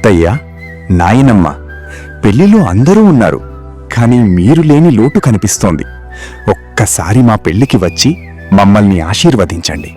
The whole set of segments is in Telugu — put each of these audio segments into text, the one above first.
అత్తయ్య, నాయనమ్మ, పెళ్లిలో అందరూ ఉన్నారు, కాని మీరు లేని లోటు కనిపిస్తోంది. ఒక్కసారి మా పెళ్లికి వచ్చి మమ్మల్ని ఆశీర్వదించండి.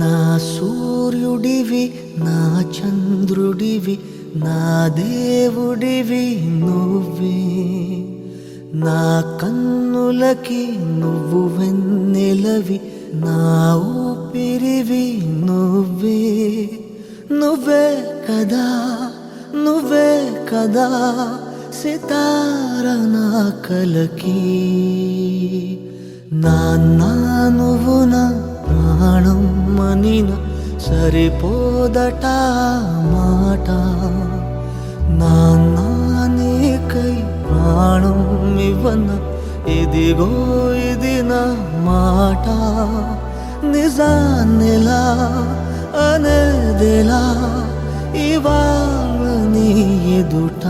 నా సూర్యుడివి, నా చంద్రుడివి, నా దేవుడివి నువ్వే. నా కన్నులకి నువ్వు వెన్నెలవి, నా ఊపిరివి నువ్వే. నువ్వే కదా, నువ్వే కదా సితార నా కలకి. నాన్నా నువ్వు నా ప్రాణం మనిన సరిపోదట మాట. నాన్నా నీకై ప్రాణం ఇవ్వన ఇదిగో ఇది నా మాట. నిజాన్నెలా అనేదెలా ఇవాళ నీ ఎదుట.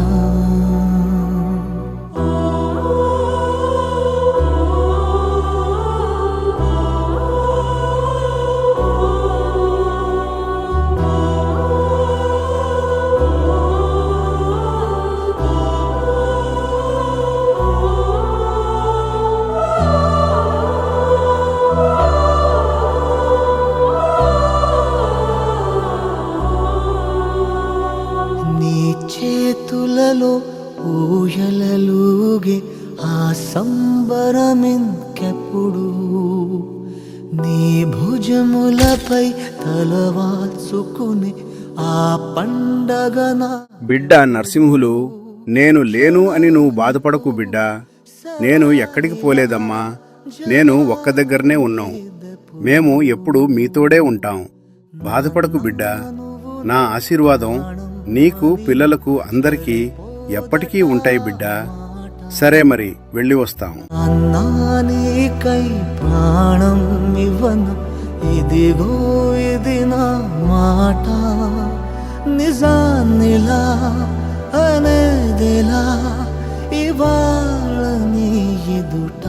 చేతులలో ఊయలలుగే ఆ సంబరమింకెప్పుడు. నీ భుజములపై తలవాల్చుకుని ఆ పండగన. బిడ్డ నరసింహులు, నేను లేను అని నువ్వు బాధపడకు బిడ్డా. నేను ఎక్కడికి పోలేదమ్మా. నేను ఒక్క దగ్గరనే ఉన్నాం. మేము ఎప్పుడు మీతోడే ఉంటాం. బాధపడకు బిడ్డా. నా ఆశీర్వాదం నీకు, పిల్లలకు, అందరికీ ఎప్పటికీ ఉంటాయి బిడ్డా. సరే మరి, వెళ్ళి వస్తాం. అన్నా నీకై ప్రాణం ఇవ్వన ఇదిగో ఇది నా మాట. నిజాన్నిలా అనేదెలా ఇవాళ నీ ఎదుట.